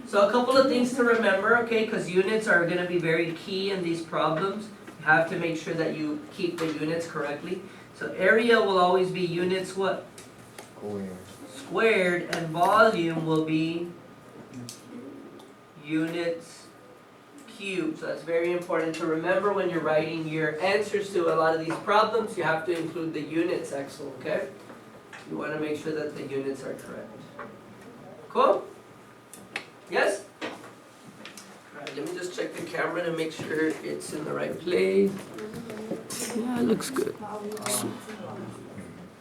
So a couple of things to remember, okay, because units are going to be very key in these problems. You have to make sure that you keep the units correctly. So area will always be units what? Squared, and volume will be units cubed. So that's very important to remember when you're writing your answers to a lot of these problems. You have to include the units, Axel, okay? You want to make sure that the units are correct. Cool? Yes? Alright, let me just check the camera to make sure it's in the right place. Yeah, it looks good.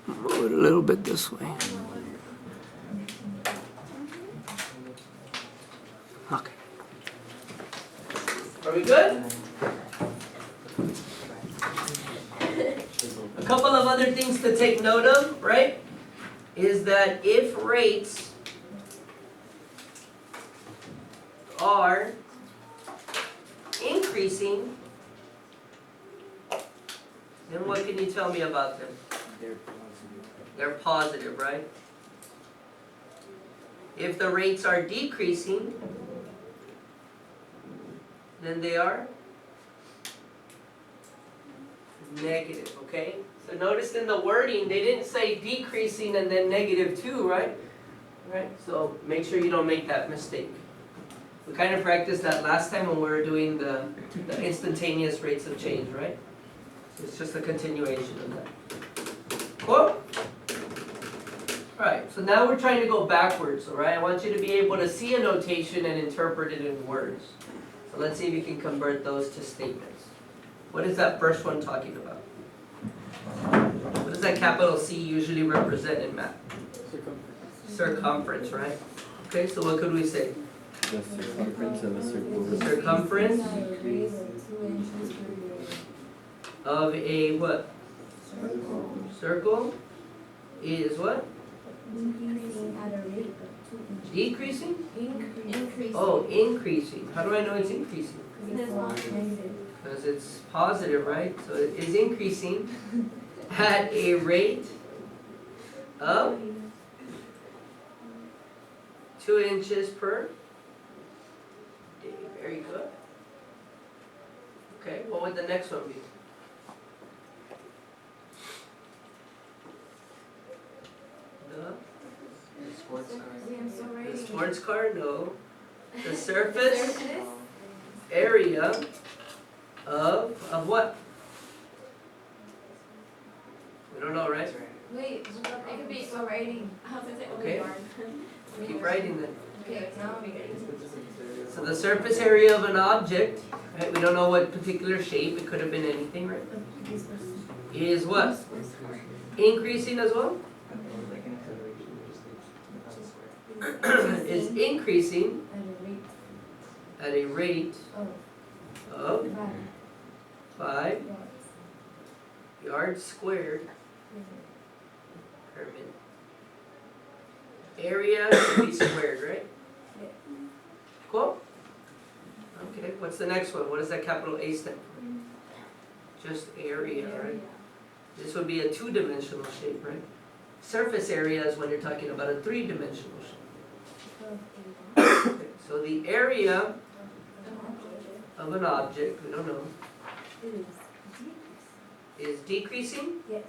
Move it a little bit this way. Okay. Are we good? A couple of other things to take note of, right? Is that if rates are increasing, then what can you tell me about them? They're positive, right? If the rates are decreasing, then they are negative, okay? So notice in the wording, they didn't say decreasing and then -2, right? Right? So make sure you don't make that mistake. We kind of practiced that last time when we were doing the instantaneous rates of change, right? So it's just a continuation of that. Cool? Alright, so now we're trying to go backwards, alright? I want you to be able to see a notation and interpret it in words. So let's see if you can convert those to statements. What is that first one talking about? What does that capital C usually represent in math? Circumference, right? Okay, so what could we say? The circumference of a circle. The circumference of a what? Circle is what? Increasing at a rate of 2 inches. Decreasing? Increasing. Oh, increasing. How do I know it's increasing? It's negative. Because it's positive, right? So it is increasing at a rate of 2 inches per day. Very good. Okay, what would the next one be? The sports car? No. The surface area of what? We don't know, right? Wait, it could be still writing. Okay. Keep writing then. Okay, now we get it. So the surface area of an object, right? We don't know what particular shape, it could have been anything, right? Is what? Increasing as well? Is increasing At a rate at a rate of of 5 5 yards squared per minute. Area should be squared, right? Yeah. Cool? Okay, what's the next one? What does that capital A stand for? Just area, right? This would be a 2-dimensional shape, right? Surface area is when you're talking about a 3-dimensional shape. Okay, so the area of an object, we don't know, is decreasing? Yes.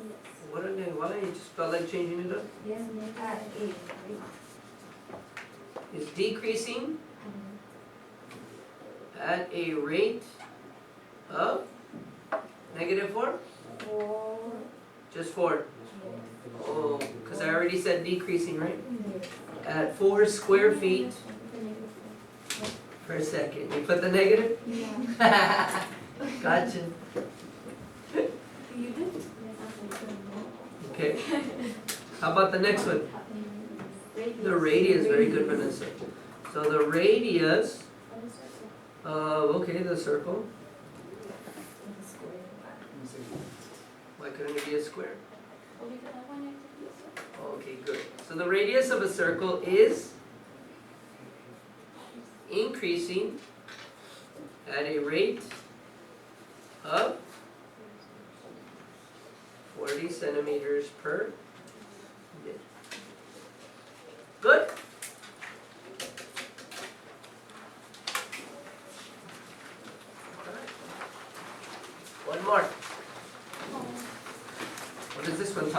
What are they, why? You just felt like changing it up? Yes, at a rate Is decreasing at a rate of -4? 4. Just 4. Oh, because I already said decreasing, right? At 4 square feet per second. You put the negative? Yeah. Gotcha. You did? Okay. How about the next one? The radius, very good, Vanessa. So the radius of, okay, the circle. Why couldn't it be a square? Okay, good. So the radius of a circle is increasing at a rate of 40 centimeters per minute. Good?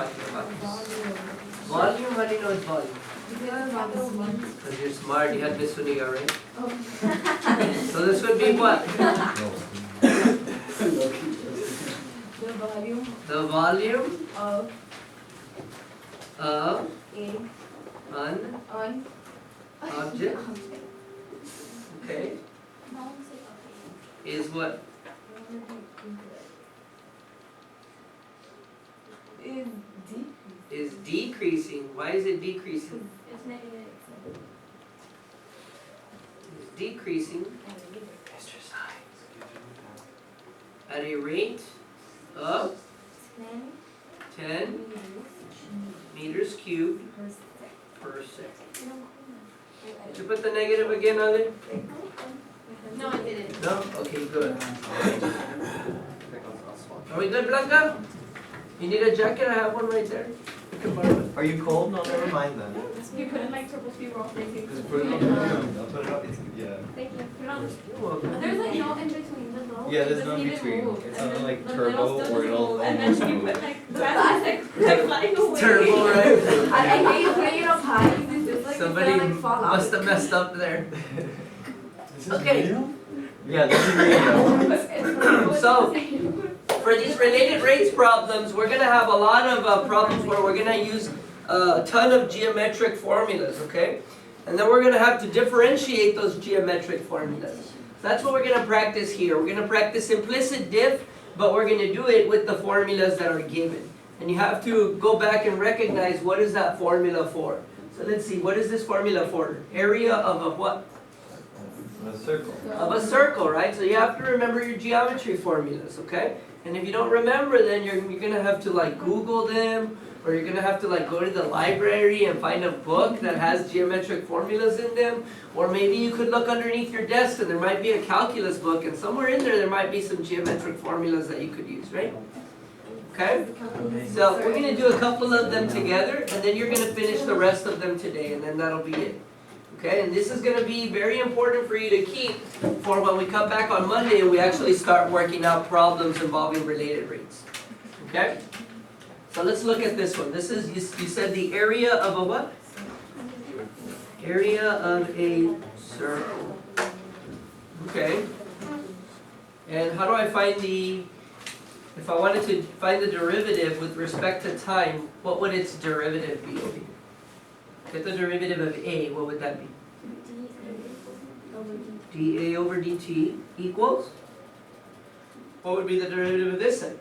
talking about? Volume. Volume, how do you know it's volume? Because Because you're smart, you had Miss Uniga, right? Oh. So this would be what? The volume The volume of of a an on object, okay, is what? is deep. Is decreasing. Why is it decreasing? It's negative. It's decreasing at a rate of 10 meters cubed per second. Did you put the negative again on it? No, I didn't. No? Okay, good. Are we good, Blanca? You need a jacket? I have one right there. You can borrow it. Are you cold? No, never mind then. You couldn't like triple speed roll facing. Just put it on the ground. I'll put it up. It's, yeah. Thank you. Put it on. You're welcome. There's like no in between. There's no. Yeah, there's it no doesn't in even between. move. It's And not then like the turbo middle still or doesn't it'll move. And then she move. put like the rest is like flying away. Turbo, right? I hate you putting it up high because it's just like Somebody it's gonna like fall out. must have messed up there. This Okay. Yeah, this is radio. So, for these related rates problems, we're gonna have a lot of problems where we're gonna use a ton of geometric formulas, okay? And then we're gonna have to differentiate those geometric formulas. That's what we're gonna practice here. We're gonna practice implicit diff, but we're gonna do it with the formulas that are given. And you have to go back and recognize what is that formula for. So let's see, what is this formula for? Area of a what? A circle. Of a circle, right? So you have to remember your geometry formulas, okay? And if you don't remember, then you're gonna have to like Google them, or you're gonna have to like go to the library and find a book that has geometric formulas in them, or maybe you could look underneath your desk and there might be a calculus book, and somewhere in there might be some geometric formulas that you could use, right? Okay? So we're gonna do a couple of them together, and then you're gonna finish the rest of them today, and then that'll be it. Okay, and this is going to be very important for you to keep for when we come back on Monday and we actually start working out problems involving related rates. Okay? So let's look at this one. This is, you said the area of a what? Area of a circle. Okay. And how do I find the, if I wanted to find the derivative with respect to time, what would its derivative be over here? Get the derivative of A, what would that be? dA over dt equals? What would be the derivative of this then?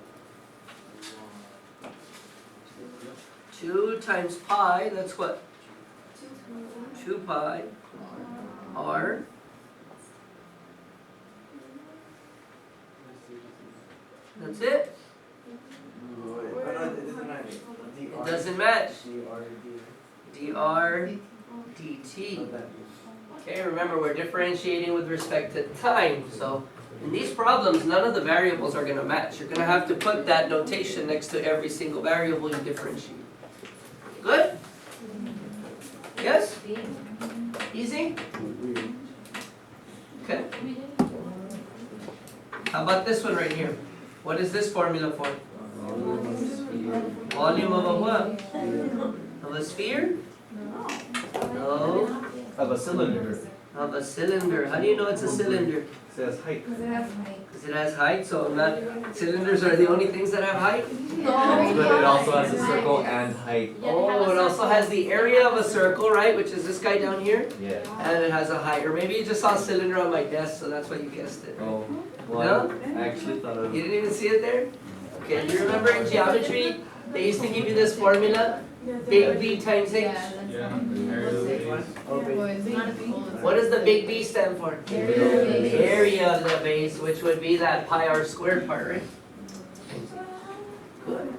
2 times pi, that's what? 2 pi r. That's it? It doesn't match. dr dt. Okay, remember we're differentiating with respect to time, so in these problems none of the variables are going to match. You're going to have to put that notation next to every single variable you differentiate. Good? Yes? Easy? Okay. How about this one right here? What is this formula for? Volume of a what? Of a sphere? No. Of a cylinder. Of a cylinder. How do you know it's a cylinder? It says height. Because it has height. Because it has height, so not, cylinders are the only things that have height? But it also has a circle and height. Oh, it also has the area of a circle, right, which is this guy down here, Yeah. and it has a height. Or maybe you just saw a cylinder on my desk, so that's why you guessed it. Oh, well, I actually thought of. You didn't even see it there? Okay, do you remember in geometry, they used to give you this formula? Big B times H. What does the big B stand for? Area of the base, which would be that pi r squared part, right? Good.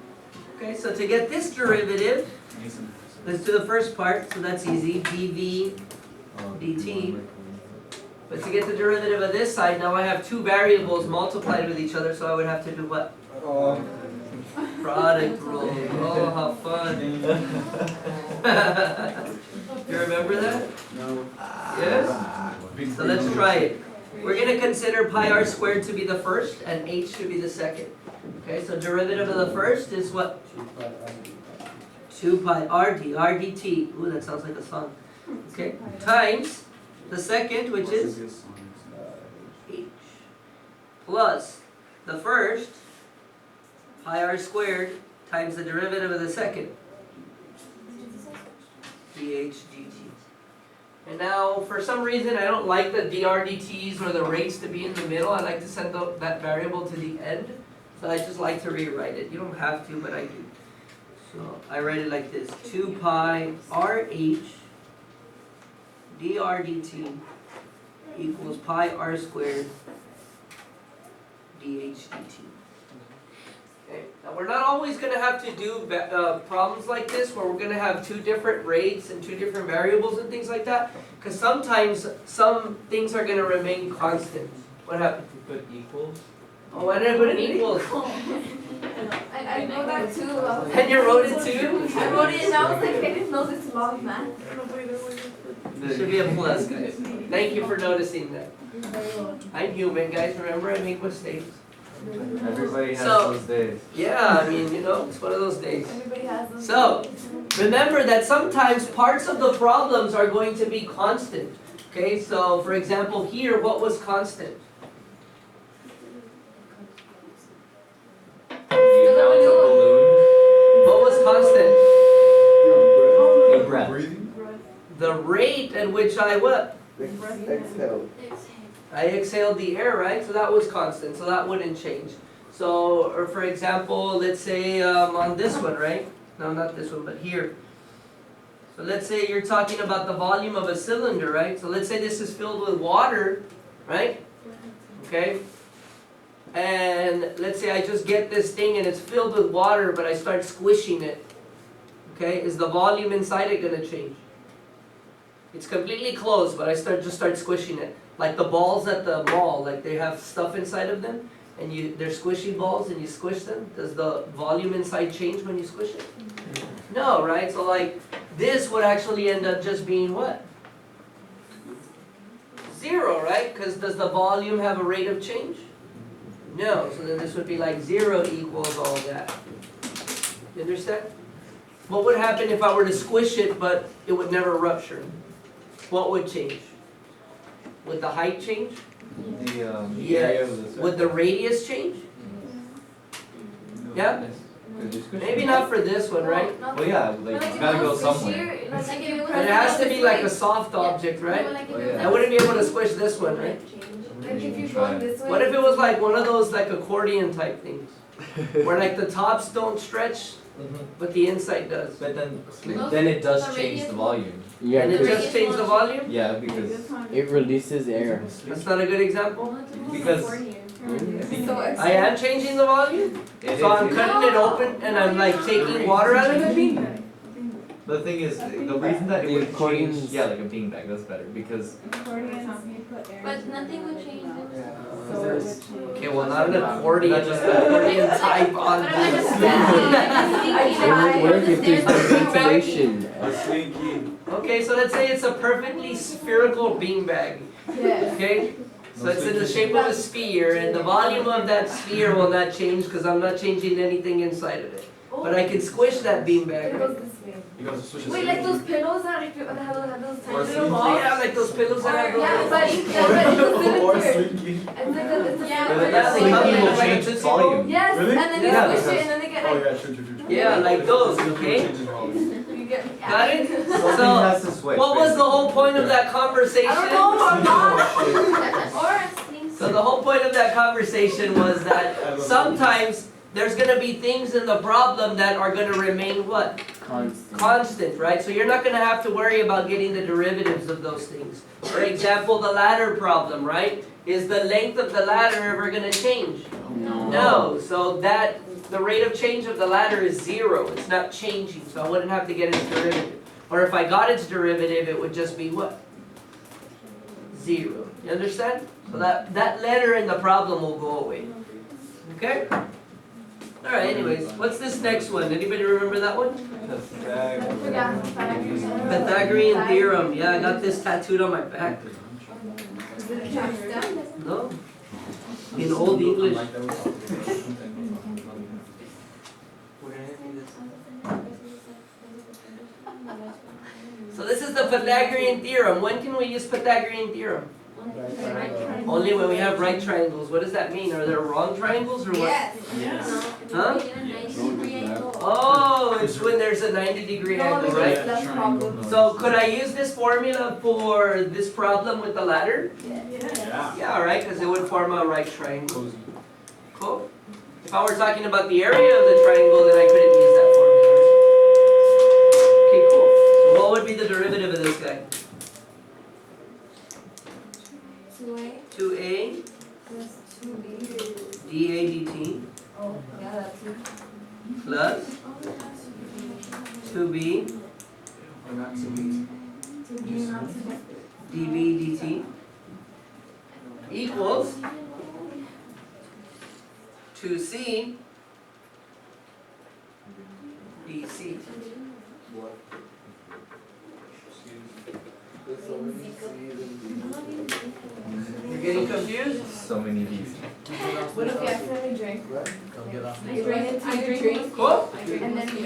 Okay, so to get this derivative, let's do the first part, so that's easy, dv dt. But to get the derivative of this side, now I have two variables multiplied with each other, so I would have to do what? Product rule. Oh, how fun. You remember that? No. Yes? So let's try it. We're going to consider pi r squared to be the first and h to be the second. Okay, so derivative of the first is what? 2 pi RD, RDT, ooh, that sounds like a song, okay, times the second, which is H, plus the first, pi r squared, times the derivative of the second, dH dt. And now, for some reason, I don't like the dRdt's or the rates to be in the middle. I like to send that variable to the end. So I just like to rewrite it. You don't have to, but I do. So I write it like this. 2 pi RH dRdt equals pi r squared dH dt. Okay. Now we're not always going to have to do problems like this where we're going to have two different rates and two different variables and things like that, because sometimes some things are going to remain constant. What happened? You put equals. Oh, I didn't put an equals. I know that too. And you wrote it too? I wrote it and I was like, I didn't know this long math. It should be a plus, guys. Thank you for noticing that. I'm human, guys. Remember, I make mistakes. Everybody has So- those days. Yeah, I mean, it's one of those days. Everybody has them. So, remember that sometimes parts of the problems are going to be constant. Okay, so for example here, what was constant? The amount of balloon. What was constant? Your breath. Breathing? The rate at which I what? Exhale. I exhaled the air, right? So that was constant, so that wouldn't change. So, or for example, let's say on this one, right? No, not this one, but here. So let's say you're talking about the volume of a cylinder, right? So let's say this is filled with water, right? Okay? And let's say I just get this thing and it's filled with water, but I start squishing it. Okay? Is the volume inside it going to change? It's completely closed, but I just start squishing it. Like the balls at the mall, like they have stuff inside of them, and they're squishy balls, and you squish them. Does the volume inside change when you squish it? No, right? So like this would actually end up just being what? 0, right? Because does the volume have a rate of change? No. So then this would be like 0 equals all that. You understand? What would happen if I were to squish it, but it would never rupture? What would change? Would the height change? The Yes. area of the circle. Would the radius change? Yeah? Maybe not for this one, right? Well, yeah, like it's gotta go somewhere. But it has to be like a soft object, right? Oh, yeah. I wouldn't be able to squish this one, right? Like if you're going this way. What if it was like one of those like accordion type things? Where like the tops don't stretch, but the inside does. But then it does The change radius the one? volume. Yeah, And it 'cause just changed the volume? Yeah, because it releases air. That's not a good example. Because- So I am changing the volume? it So I'm is, cutting it open and I'm like taking water out of it? the thing is, the reason that it The would change, accordions- yeah, like a beanbag, that's better, because But nothing would change. Okay, well not an accordion, Not just just an accordion type on But I'm this. It would work if there's no ventilation. A slinky. Okay, so let's say it's a perfectly spherical beanbag, Yes. okay? So it's in the shape of a sphere, and the volume of that sphere will not change because I'm not changing anything inside of it. But I can squish that beanbag, It right? goes this way. You gotta switch a Wait, like those pillows that have those tiny little balls? Yeah, like those pillows that have Yeah, those. but it's a Or cylinder. slinky. It's like a yeah, cylinder. that they come slinky in will like a change Tootsie volume. Yes, Really? and then Yeah, you squish because- it and then they get Oh like, yeah, true. Yeah, like those, okay? Changes volume. you get. Got it? Something So, has to switch. what was the whole point of that conversation? I don't know, I'm not. Or a sling. So the whole point of that conversation was that sometimes there's gonna be things in the problem that are gonna remain what? Constant. Constant, right? So you're not gonna have to worry about getting the derivatives of those things. For example, the ladder problem, right? Is the length of the ladder ever gonna change? No, so the rate of change of the ladder is 0. It's not changing, so I wouldn't have to get its derivative. Or if I got its derivative, it would just be what? 0. You understand? So that letter in the problem will go away. Okay? Alright, anyways, what's this next one? Anybody remember that one? Pythagorean theorem. Yeah, I got this tattooed on my back. No? In Old English. Pythagorean theorem. When can we use Pythagorean theorem? Only when we have right triangles. What does that mean? Are there wrong triangles or what? Huh? Oh, it's when there's a 90-degree No, angle, because right? that's problem. So could I use this formula for this problem with the ladder? Yeah. Yeah, right, because it would form a right triangle. Cool. If I were talking about the area of the triangle, then I couldn't use that formula. Okay, cool. So what would be the derivative of this guy? 2a Plus 2b. dA dt Oh, yeah, that's it. plus 2b Or not to be. 2b not to dB dt equals 2c dc. You're getting confused? So many D's. What if you accidentally drink? Come get off. You drink it to your drink, Cool. and then you